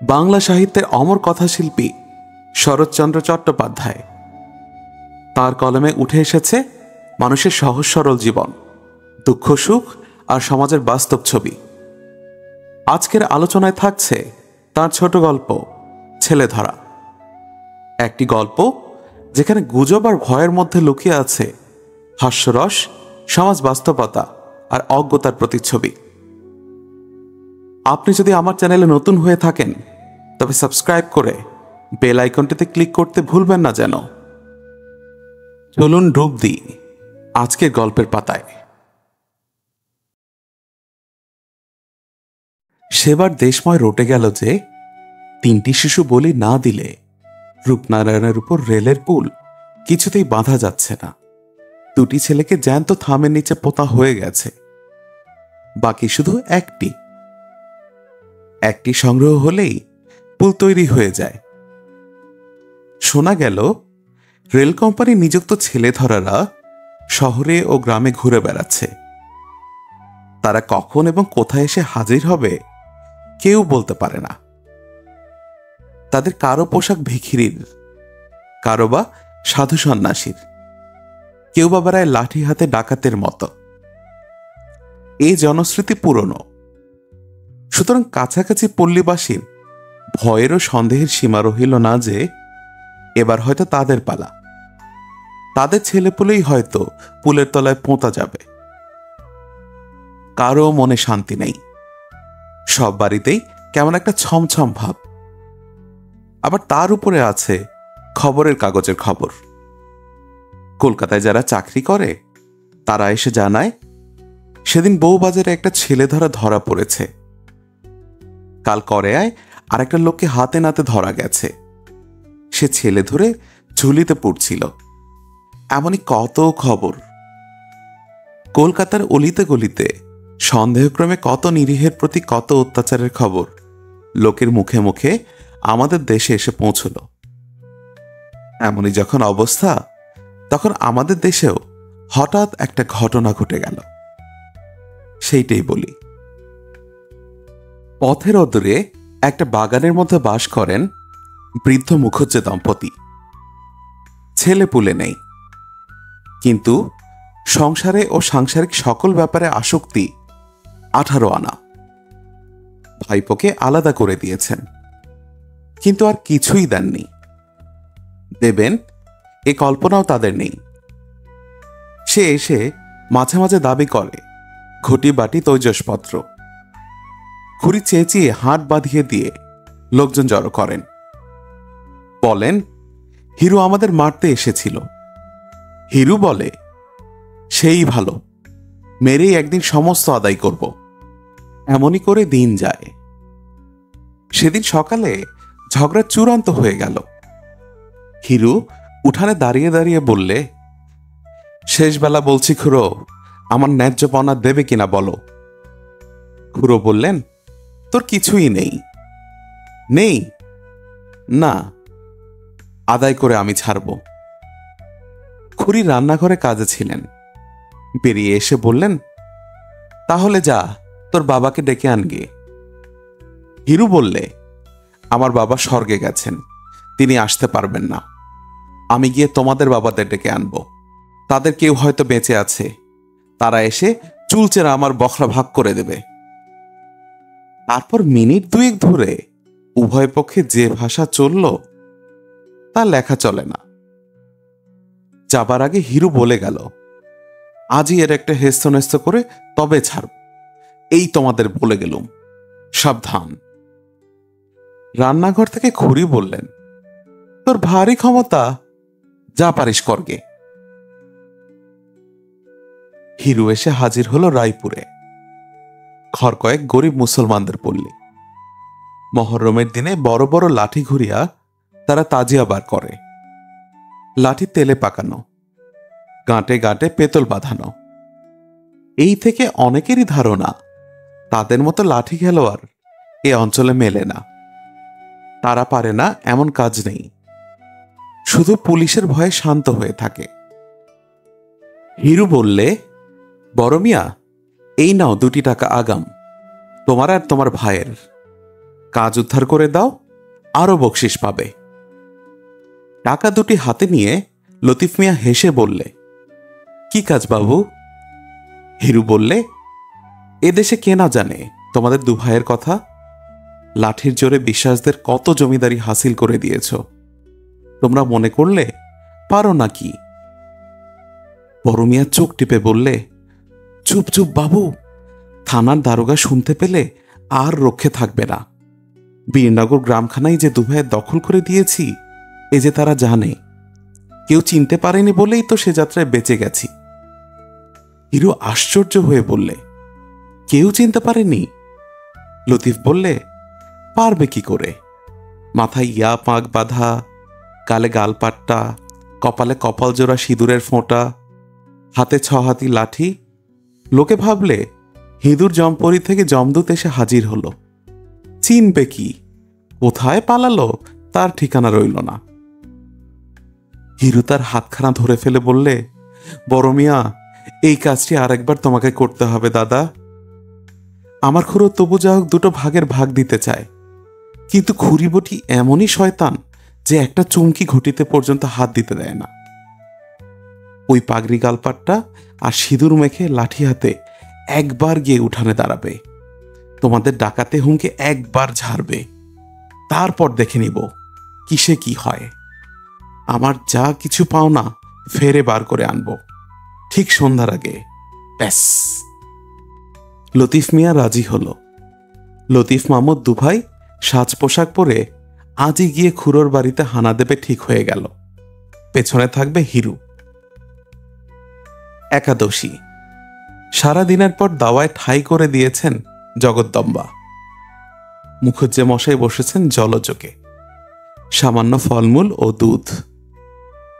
বাংলা সাহিত্যের অমর কথাশিল্পী শরৎচন্দ্র চট্টোপাধ্যায়। তার কলমে উঠে এসেছে মানুষের সহজ সরল জীবন, দুঃখ সুখ আর সমাজের বাস্তব ছবি। আজকের আলোচনায় থাকছে তার ছোট গল্প ছেলেধরা। একটি গল্প যেখানে গুজব আর ভয়ের মধ্যে লুকিয়ে আছে হাস্যরস, সমাজ বাস্তবতা আর অজ্ঞতার প্রতিচ্ছবি। আপনি যদি আমার চ্যানেলে নতুন হয়ে থাকেন তবে সাবস্ক্রাইব করে বেল আইকনটিতে ক্লিক করতে ভুলবেন না যেন। চলুন ডুব দিই আজকের গল্পের পাতায়। সেবার দেশময় রটে গেল যে 3টি শিশু বলি না দিলে রূপনারায়ণের উপর রেলের পুল কিছুতেই বাঁধা যাচ্ছে না। 2টি ছেলেকে জ্যান্ত থামের নিচে পোতা হয়ে গেছে, বাকি শুধু একটি সংগ্রহ হলেই পুল তৈরি হয়ে যায়। শোনা গেল রেল কোম্পানি নিযুক্ত ছেলেধরারা শহরে ও গ্রামে ঘুরে বেড়াচ্ছে। তারা কখন এবং কোথায় এসে হাজির হবে কেউ বলতে পারে না। তাদের কারো পোশাক ভিখিরির, কারো বা সাধু সন্ন্যাসীর, কেউ বা বেড়ায় লাঠি হাতে ডাকাতের মতো। এই জনশ্রুতি পুরনো, সুতরাং কাছাকাছি পল্লীবাসীর ভয়ের ও সন্দেহের সীমা রহিল না যে এবার হয়তো তাদের পালা, তাদের ছেলেপুলেই হয়তো পুলের তলায় পোঁতা যাবে। কারো মনে শান্তি নেই, সব বাড়িতেই কেমন একটা ছমছম ভাব। আবার তার উপরে আছে খবরের কাগজের খবর। কলকাতায় যারা চাকরি করে তারা এসে জানায় সেদিন বউবাজারে একটা ছেলেধরা ধরা পড়েছে। কাল করেয়ায় আর একটা লোককে হাতে নাতে ধরা গেছে, সে ছেলে ধরে ঝুলিতে পড়ছিল। এমনই কত খবর। কলকাতার অলিতে গলিতে সন্দেহক্রমে কত নিরীহের প্রতি কত অত্যাচারের খবর লোকের মুখে মুখে আমাদের দেশে এসে পৌঁছল। এমনই যখন অবস্থা, তখন আমাদের দেশেও হঠাৎ একটা ঘটনা ঘটে গেল। সেইটাই বলি। পথের অদূরে একটা বাগানের মধ্যে বাস করেন বৃদ্ধ মুখুজ্জে দম্পতি। ছেলে পুলে নেই, কিন্তু সংসারে ও সাংসারিক সকল ব্যাপারে আসক্তি 18 আনা। ভাইপোকে আলাদা করে দিয়েছেন, কিন্তু আর কিছুই দেননি। দেবেন এ কল্পনাও তাদের নেই। সে এসে মাঝে মাঝে দাবি করে ঘটি বাটি তৈজসপত্র। খুঁড়ি চেঁচিয়ে হাট বাঁধিয়ে দিয়ে লোকজন জড়ো করেন। বলেন হিরু আমাদের মারতে এসেছিল। হিরু বলে সেই ভালো, মেরেই একদিন সমস্ত আদায় করব। এমনই করে দিন যায়। সেদিন সকালে ঝগড়া চূড়ান্ত হয়ে গেল। হিরু উঠানে দাঁড়িয়ে দাঁড়িয়ে বললে, শেষবেলা বলছি খুড়ো, আমার ন্যায্য পাওনা দেবে কিনা বলো। খুড়ো বললেন, তোর কিছুই নেই। নেই না, আদায় করে আমি ছাড়ব। খুড়ি রান্নাঘরে কাজে ছিলেন, বেরিয়ে এসে বললেন, তাহলে যা তোর বাবাকে ডেকে আনগে। হিরু বললে, আমার বাবা স্বর্গে গেছেন, তিনি আসতে পারবেন না। আমি গিয়ে তোমাদের বাবাদের ডেকে আনব। তাদের কেউ হয়তো বেঁচে আছে, তারা এসে চুলচেরা আমার বখরা ভাগ করে দেবে। তারপর মিনিট 2 ধরে উভয় পক্ষে যে ভাষা চলল তা লেখা চলে না। যাবার আগে হিরু বলে গেল, আজই এর একটা হেস্তনেস্ত করে তবে ছাড়ব। এই তোমাদের বলে গেলুম, সাবধান। রান্নাঘর থেকে খুড়ি বললেন, তোর ভারী ক্ষমতা, যা পারিস করগে। হিরু এসে হাজির হলো রায়পুরে, ঘর কয়েক গরিব মুসলমানদের পল্লী। মহরমের দিনে বড় বড় লাঠি ঘুরিয়া তারা তাজিয়া বার করে। লাঠি তেলে পাকানো, গাঁটে গাঁটে পেতল বাঁধানো। এই থেকে অনেকেরই ধারণা তাদের মতো লাঠি খেলোয়াড় এ অঞ্চলে মেলে না। তারা পারে না এমন কাজ নেই, শুধু পুলিশের ভয়ে শান্ত হয়ে থাকে। হিরু বললে, বড় মিয়া, এই নাও 2টি টাকা আগাম, তোমার আর তোমার ভাইয়ের। কাজ উদ্ধার করে দাও, আরো বকশিস পাবে। টাকা দুটি হাতে নিয়ে লতিফ মিয়া হেসে বললে, কি কাজ বাবু? হিরু বললে, এদেশে কে না জানে তোমাদের দু ভাইয়ের কথা। লাঠির জোরে বিশ্বাসদের কত জমিদারি হাসিল করে দিয়েছ, তোমরা মনে করলে পারো নাকি? বড় মিয়া চোখ টিপে বললে, চুপ চুপ বাবু, থানার দারোগা শুনতে পেলে আর রক্ষে থাকবে না। বীরনগর গ্রামখানাই যে দু ভাইয়ের দখল করে দিয়েছি এ যে তারা জানে। কেউ চিনতে পারেনি বলেই তো সে যাত্রায় বেঁচে গেছি। হিরু আশ্চর্য হয়ে বললে, কেউ চিনতে পারেনি? লতিফ বললে, পারবে কি করে? মাথায় ইয়া পাক বাঁধা, গালে গালপাট্টা, কপালে কপাল জোড়া সিঁদুরের ফোঁটা, হাতে 6 হাতি লাঠি। লোকে ভাবলে হিঁদুর জমপরি থেকে জমদূত এসে হাজির হলো। চিনবে কি? কোথায় পালালো তার ঠিকানা রইল না। হিরু তার হাতখানা ধরে ফেলে বললে, বড় মিয়া, এই কাজটি আরেকবার তোমাকে করতে হবে দাদা। আমার খুড়ো তবু যা হোক 2টো ভাগের ভাগ দিতে চায়, কিন্তু খুড়িবটি এমনই শয়তান যে একটা চুমকি ঘটিতে পর্যন্ত হাত দিতে দেয় না। ওই পাগড়ি গালপাট্টা আর সিঁদুর মেখে লাঠি হাতে একবার গিয়ে উঠানে দাঁড়াবে, তোমাদের ডাকাতে হুমকে একবার ঝাড়বে, তারপর দেখে নিব কিসে কি হয়। আমার যা কিছু পাও না ফেরে বার করে আনবো ঠিক সন্ধ্যার আগে, ব্যাস। লতিফ মিয়া রাজি হলো। লতিফ মামুদ দুভাই সাজ পোশাক পরে আজই গিয়ে খুড়োর বাড়িতে হানা দেবে ঠিক হয়ে গেল। পেছনে থাকবে হিরু। একাদশী। সারাদিনের পর দাওয়ায় ঠাই করে দিয়েছেন জগদ্দম্বা। মুখুজ্জে মশাই বসেছেন জলযোগে, সামান্য ফলমূল ও দুধ।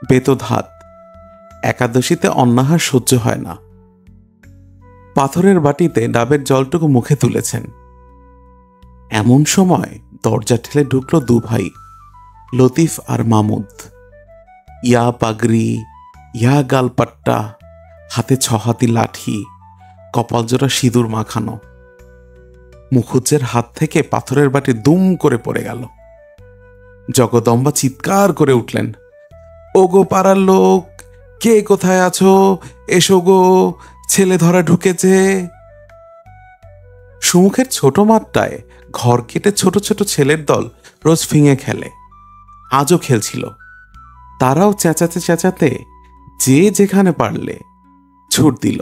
বেতধাত, একাদশীতে অন্নাহার সহ্য হয় না। পাথরের বাটিতে ডাবের জলটুকু মুখে তুলেছেন। এমন সময় দরজা ঠেলে ঢুকলো দু ভাই, লতিফ আর মামুদ। ইয়া পাগড়ি, ইয়া গালপাট্টা, হাতে 6 হাতি লাঠি, কপালজোড়া সিঁদুর মাখানো। মুখুজ্জের হাত থেকে পাথরের বাটি দুম করে পড়ে গেল। জগদম্বা চিৎকার করে উঠলেন, ওগো পাড়ার লোক, কে কোথায় আছো? এসো গো, ছেলে ধরা ঢুকেছে। সুমুখের ছোট মাঠটায় ঘর কেটে ছোট ছোট ছেলের দল রোজ ফিঙে খেলে, আজও খেলছিল। তারাও চেঁচাতে চেঁচাতে যে যেখানে পারলে ছুট দিল,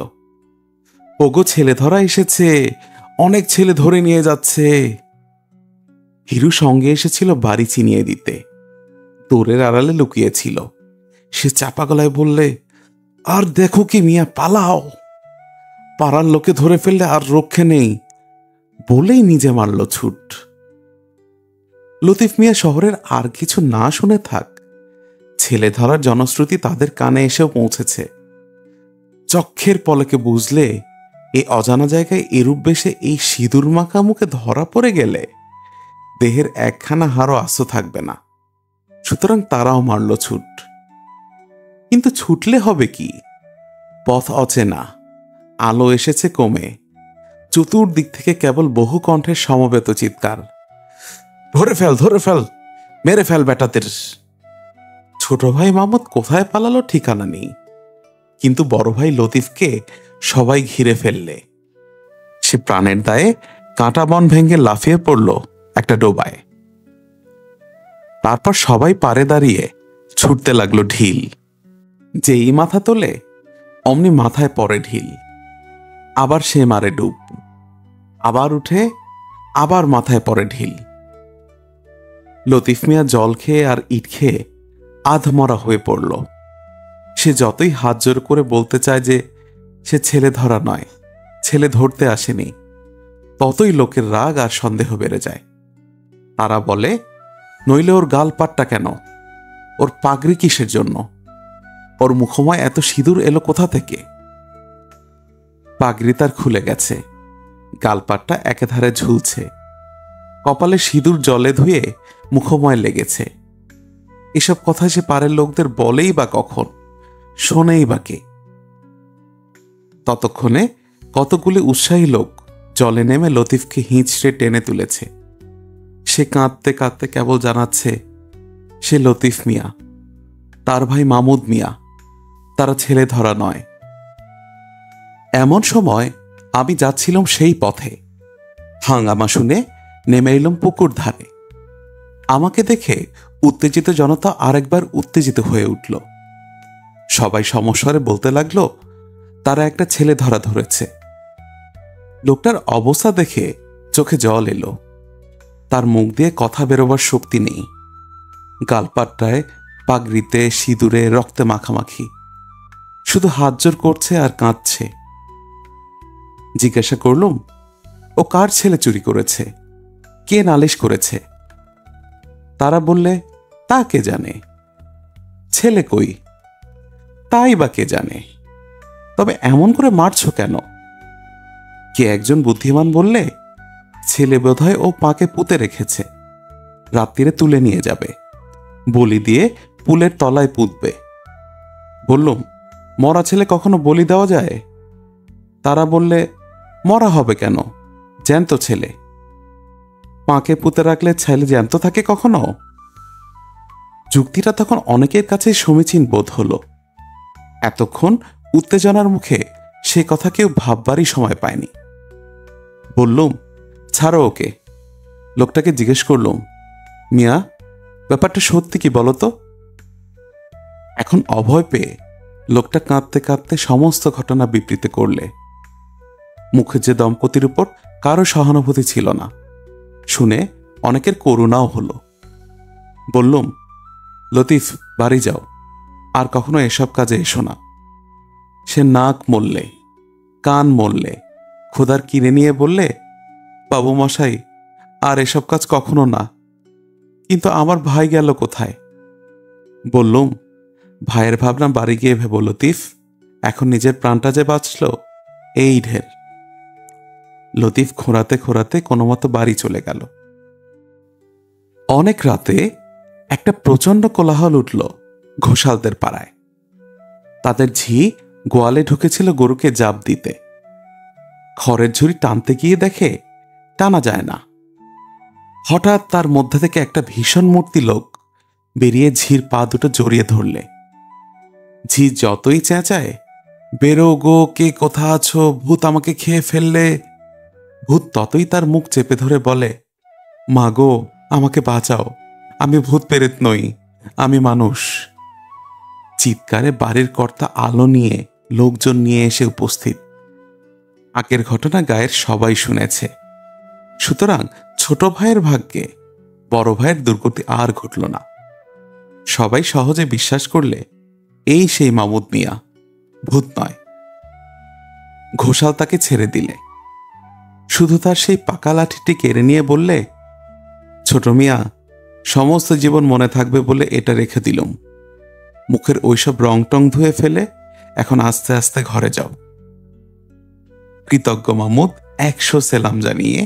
ওগো ছেলে ধরা এসেছে, অনেক ছেলে ধরে নিয়ে যাচ্ছে। হিরু সঙ্গে এসেছিল বাড়ি চিনিয়ে দিতে, দৌড়ের আড়ালে লুকিয়েছিল। সে চাপা গলায় বললে, আর দেখো কি মিয়া, পালাও, পাড়ার লোকে ধরে ফেললে আর রক্ষে নেই, বলেই নিজে মারল ছুট। লতিফ মিয়া শহরের আর কিছু না শুনে থাক, ছেলে ধরার জনশ্রুতি তাদের কানে এসেও পৌঁছেছে। চক্ষের পলকে বুঝলে এই অজানা জায়গায় এরূপ বেশে এই সিঁদুর মাখা মুখে ধরা পড়ে গেলে দেহের একখানা হাড়ও আস্ত থাকবে না। সুতরাং তারাও মারল ছুট। কিন্তু ছুটলে হবে কি? পথ অচেনা, আলো এসেছে কমে, চতুর্দিক থেকে কেবল বহু কণ্ঠের সমবেত চিৎকার, ধরে ফেল, ধরে ফেল, মেরে ফেল বেটাদের। ছোট ভাই মামুদ কোথায় পালালো ঠিকানা নেই, কিন্তু বড় ভাই লতিফকে সবাই ঘিরে ফেললে সে প্রাণের দায়ে কাঁটা বন ভেঙে লাফিয়ে পড়ল একটা ডোবায়। তারপর সবাই পারে দাঁড়িয়ে ছুটতে লাগলো ঢিল। যেই মাথা তোলে অমনি মাথায় পড়ে ঢিল, আবার সে মারে ডুব, আবার উঠে আবার মাথায় পড়ে ঢিল। লতিফ মিয়া জল খেয়ে আর ইট খেয়ে আধমরা হয়ে পড়ল। সে যতই হাত জোর করে বলতে চায় যে সে ছেলে ধরা নয়, ছেলে ধরতে আসেনি, ততই লোকের রাগ আর সন্দেহ বেড়ে যায়। তারা বলে, নইলে ওর গাল পাট্টা কেন, ওর পাগড়ি কিসের জন্য, ওর মুখময় এত সিঁদুর এলো কোথা থেকে? পাগড়ি তার খুলে গেছে, গালপাটটা একেধারে ঝুলছে, কপালে সিঁদুর জলে ধুয়ে মুখময় লেগেছে। এসব কথা সে পাড়ের লোকদের বলেই বা কখন, শোনেই বা কে? ততক্ষণে কতগুলি উৎসাহী লোক জলে নেমে লতিফকে হিঁচড়ে টেনে তুলেছে। সে কাঁদতে কাঁদতে কেবল জানাচ্ছে সে লতিফ মিয়া, তার ভাই মামুদ মিয়া, তারা ছেলে ধরা নয়। এমন সময় আমি যাচ্ছিলাম সেই পথে। হাঙ্গামা শুনে নেমে এলাম পুকুর ধারে। আমাকে দেখে উত্তেজিত জনতা আরেকবার উত্তেজিত হয়ে উঠল। সবাই সমস্বরে বলতে লাগলো তারা একটা ছেলে ধরা ধরেছে। লোকটার অবস্থা দেখে চোখে জল এলো। তার মুখ দিয়ে কথা বেরোবার শক্তি নেই। গালপাট্টায়, পাগড়িতে, সিঁদুরে রক্তে মাখামাখি। শুধু হাত জোর করছে আর কাঁদছে। জিজ্ঞাসা করলুম, ও কার ছেলে চুরি করেছে? কে নালিশ করেছে? তারা বললে, তা কে জানে। ছেলে কই? তাই বা কে জানে। তবে এমন করে মারছ কেন? কে একজন বুদ্ধিমান বললে, ছেলে বোধহয় ও পাকে পুঁতে রেখেছে, রাত্রিরে তুলে নিয়ে যাবে, বলি দিয়ে পুলের তলায় পুঁতবে। বললুম, মরা ছেলে কখনো বলি দেওয়া যায়? তারা বললে, মরা হবে কেন, জ্যান্ত ছেলে। পাকে পুঁতে রাখলে ছেলে জ্যান্ত থাকে কখনো? যুক্তিটা তখন অনেকের কাছে সমীচীন বোধ হলো। এতক্ষণ উত্তেজনার মুখে সে কথা কেউ ভাববারই সময় পায়নি। বললুম, ছাড়ো ওকে। লোকটাকে জিজ্ঞেস করলুম, মিয়া, ব্যাপারটা সত্যি কি বলো তো? এখন অভয় পেয়ে লোকটা কাঁদতে কাঁদতে সমস্ত ঘটনা বিবৃত করলে। মুখের দম্পতির উপর কারো সহানুভূতি ছিল না। শুনে অনেকের করুণাও হলো। বললুম, লতিফ, বাড়ি যাও, আর কখনো এসব কাজে এসো না। সে নাক মললে, কান মললে, খোদার কিনে নিয়ে বললে, বাবু মশাই, আর এসব কাজ কখনো না। কিন্তু আমার ভাই গেল কোথায়? বললুম, ভাইয়ের ভাবনা বাড়ি গিয়ে ভেবো লতিফ, এখন নিজের প্রাণটা যে বাঁচল এই ঢের। লতিফ খোঁড়াতে খোঁড়াতে কোনো মতো বাড়ি চলে গেল। অনেক রাতে একটা প্রচণ্ড কোলাহল উঠল ঘোষালদের পাড়ায়। তাদের ঝি গোয়ালে ঢুকেছিল গরুকে জাপ দিতে। খড়ের ঝুড়ি টানতে গিয়ে দেখে টানা যায় না। হঠাৎ তার মধ্যে থেকে একটা ভীষণ মূর্তি লোক বেরিয়ে ঝির পা দুটো জড়িয়ে ধরলে। ঝি যতই চেঁচায়, বেরো গো, কে কোথা আছো, ভূত আমাকে খেয়ে ফেললে, ভূত ততই তার মুখ চেপে ধরে বলে, মা গো, আমাকে বাঁচাও, আমি ভূত পেরেত নই, আমি মানুষ। চিৎকারে বাড়ির কর্তা আলো নিয়ে লোকজন নিয়ে এসে উপস্থিত। আগের ঘটনা গায়ের সবাই শুনেছে। সুতরাং ছোট ভাইয়ের ভাগ্যে বড় ভাইয়ের দুর্গতি আর ঘটল না। সবাই সহজে বিশ্বাস করলে এই সেই মামুদ মিয়া, ভূত নয়। ঘোষাল তাকে ছেড়ে দিলে। শুধু তার সেই পাকা লাঠিটি কেড়ে নিয়ে বললে, ছোট মিয়া, সমস্ত জীবন মনে থাকবে বলে এটা রেখে দিলুম। মুখের ওইসব রং টং ধুয়ে ফেলে এখন আস্তে আস্তে ঘরে যাও। কৃতজ্ঞ মামুদ 100 সেলাম জানিয়ে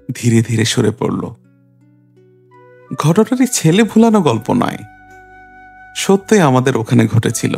ধীরে ধীরে সরে পড়ল। ঘটনাটি ছেলে ভুলানো গল্প নয়, সত্যই আমাদের ওখানে ঘটেছিল।